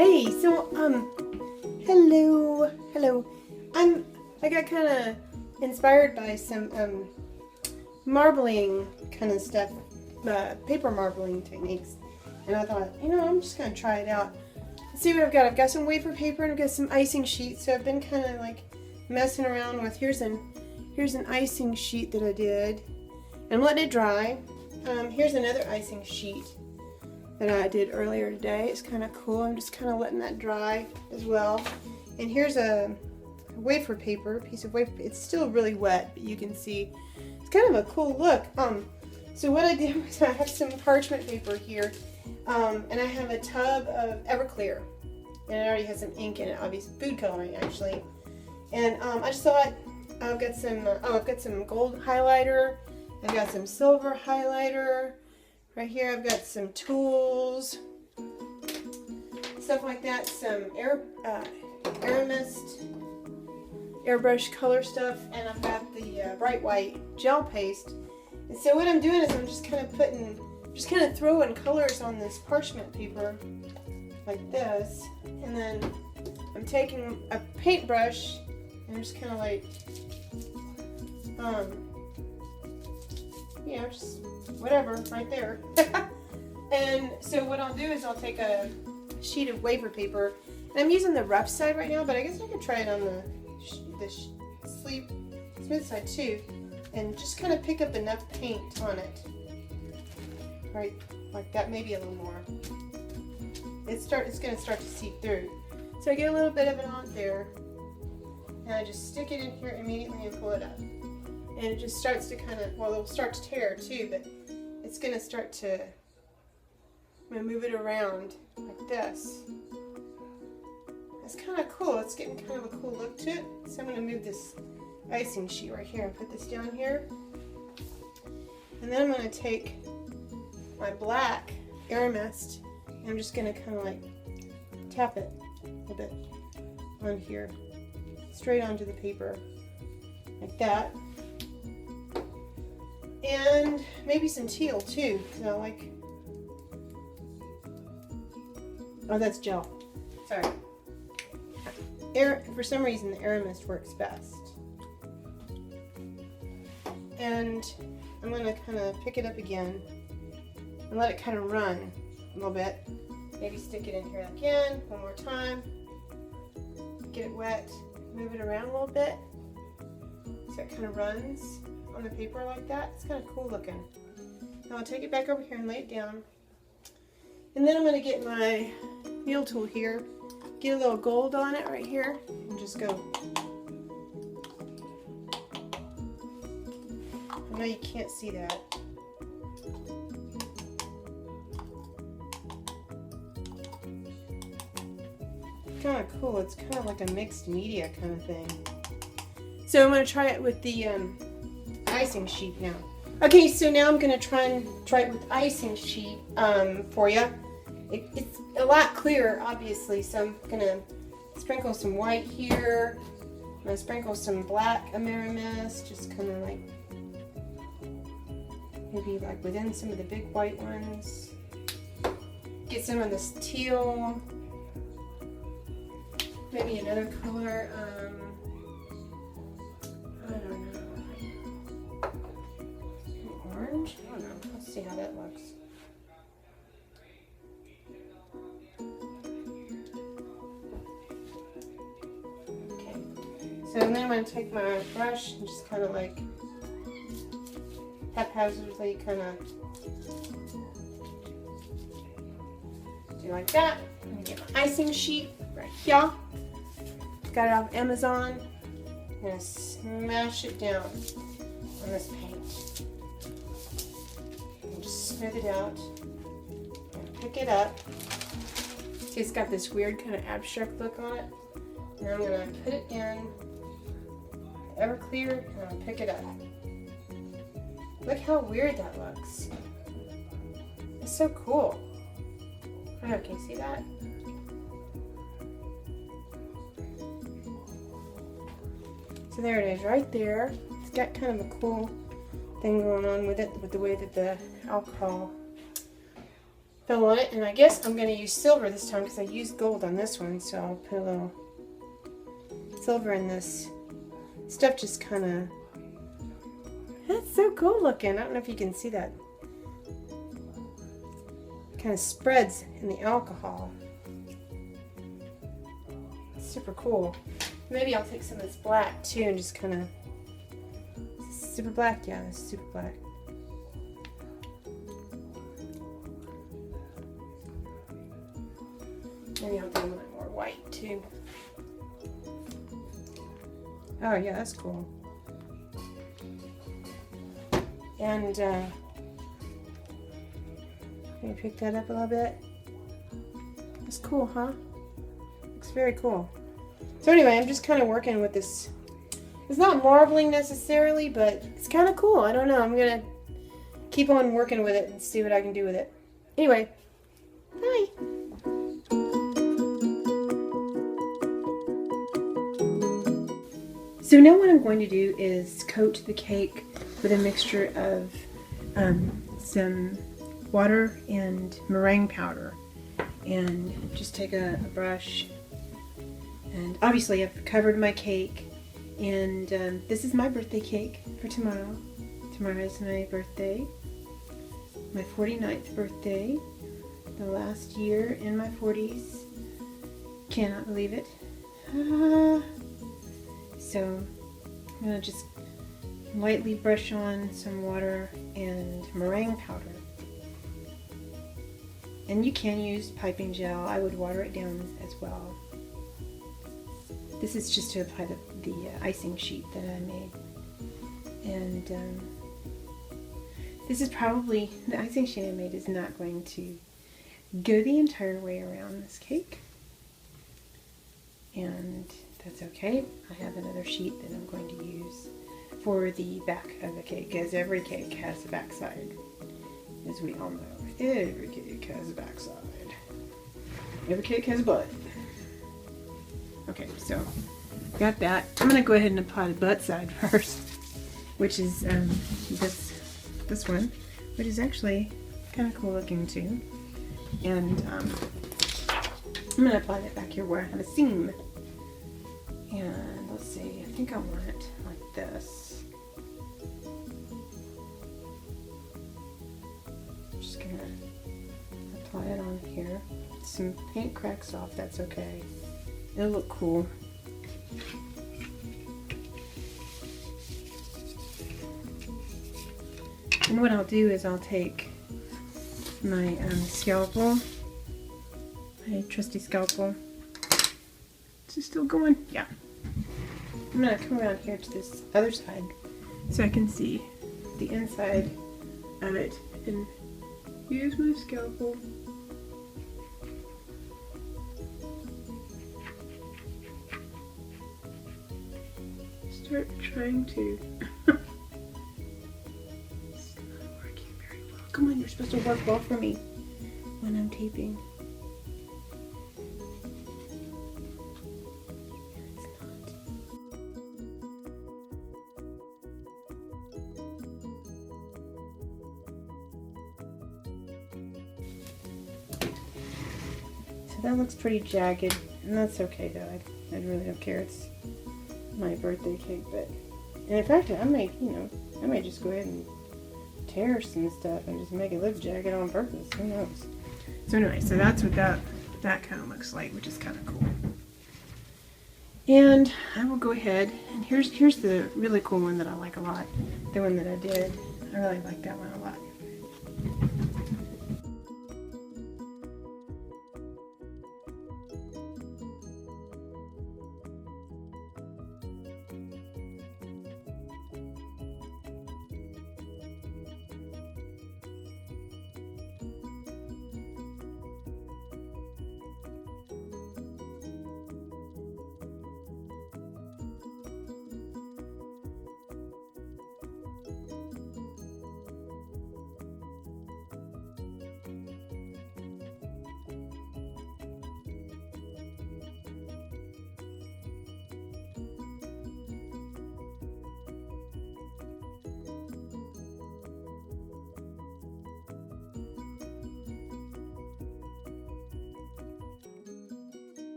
Hey, so hello. I got kind of inspired by some marbling kind of stuff, paper marbling techniques, and I thought, I'm just gonna try it out. Let's see what I've got. I've got some wafer paper and I've got some icing sheets. So I've been kind of like messing around with. Here's an icing sheet that I did, and I'm letting it dry. Here's another icing sheet that I did earlier today. It's kind of cool. I'm just kind of letting that dry as well. And here's a wafer paper, piece of wafer paper. It's still really wet, but you can see it's kind of a cool look. So what I did was I have some parchment paper here, and I have a tub of Everclear, and it already has some ink in it, obviously food coloring actually. And I just thought I've got some gold highlighter. I've got some silver highlighter. Right here I've got some tools, stuff like that, some Aramist airbrush color stuff, and I've got the bright white gel paste. And so what I'm doing is I'm just kind of throwing colors on this parchment paper like this, and then I'm taking a paintbrush and I'm just kind of like, just whatever, right there. And so what I'll do is I'll take a sheet of wafer paper, and I'm using the rough side right now, but I guess I could try it on the smooth side too, and just kind of pick up enough paint on it, right, like that, maybe a little more. It's going to start to seep through. So I get a little bit of it on there, and I just stick it in here immediately and pull it up. And it just starts to it'll start to tear too, but it's going to start to, I'm going to move it around like this. It's kind of cool. It's getting kind of a cool look to it. So I'm going to move this icing sheet right here and put this down here. And then I'm going to take my black Aramist, and I'm just going to kind of like tap it a little bit on here, straight onto the paper, like that. And maybe some teal too, oh, that's gel. Sorry. For some reason, the Aramist works best. And I'm going to kind of pick it up again and let it kind of run a little bit. Maybe stick it in here again, one more time. Get it wet, move it around a little bit so it kind of runs on the paper like that. It's kind of cool looking. Now I'll take it back over here and lay it down. And then I'm going to get my wheel tool here, get a little gold on it right here, and just go. I know you can't see that. It's kind of cool. It's kind of like a mixed media kind of thing. So I'm going to try it with the icing sheet now. Okay, so now I'm going to try it with icing sheet for you. It's a lot clearer, obviously, so I'm going to sprinkle some white here. I'm going to sprinkle some black Aramist, just kind of like, maybe like within some of the big white ones. Get some of this teal. Maybe another color. I don't know. Orange? I don't know. Let's see how that looks. Okay. So then I'm going to take my brush and just kind of like haphazardly kind of do like that. I'm going to get my icing sheet right here. Got it off Amazon. I'm going to smash it down on this paint. And just smooth it out. And pick it up. See, it's got this weird kind of abstract look on it. And I'm going to put it in Everclear, and I'll pick it up. Look how weird that looks. It's so cool. I don't know, can you see that? So there it is, right there. It's got kind of a cool thing going on with it, with the way that the alcohol fill on it. And I guess I'm going to use silver this time because I used gold on this one. So I'll put a little silver in this. Stuff just kind of... That's so cool looking. I don't know if you can see that. Kind of spreads in the alcohol. It's super cool. Maybe I'll take some of this black too and just kind of... Super black? Yeah, that's super black. Maybe I'll do a little more white too. Oh yeah, that's cool. And let me pick that up a little bit. That's cool, huh? Looks very cool. So anyway, I'm just kind of working with this. It's not marbling necessarily, but it's kind of cool. I don't know. I'm gonna keep on working with it and see what I can do with it. Anyway, bye. So now what I'm going to do is coat the cake with a mixture of some water and meringue powder. And just take a brush. And obviously I've covered my cake. And this is my birthday cake for tomorrow. Tomorrow is my birthday. My 49th birthday. The last year in my 40s. Cannot believe it. So I'm going to just lightly brush on some water and meringue powder. And you can use piping gel. I would water it down as well. This is just to apply the icing sheet that I made. And this is probably, the icing sheet I made is not going to go the entire way around this cake. And that's okay. I have another sheet that I'm going to use for the back of the cake, because every cake has a backside, as we all know. Every cake has a backside. Every cake has a butt. Okay, so got that. I'm gonna go ahead and apply the butt side first, which is this one, which is actually kind of cool looking too. And I'm gonna apply that back here where I have a seam. And let's see, I think I want it like this. I'm just gonna apply it on here. Some paint cracks off, that's okay. It'll look cool. And what I'll do is I'll take my scalpel, my trusty scalpel. Is it still going? Yeah. I'm going to come around here to this other side so I can see the inside of it. And use my scalpel. Start trying to... It's not working very well. Come on, you're supposed to work well for me when I'm taping. That looks pretty jagged, and that's okay though. I really don't care. It's my birthday cake, but and in fact, I may just go ahead and tear some stuff and just make it look jagged on purpose. Who knows? So anyway, so that's what that kind of looks like, which is kind of cool. And I will go ahead and here's the really cool one that I like a lot. The one that I did. I really like that one a lot.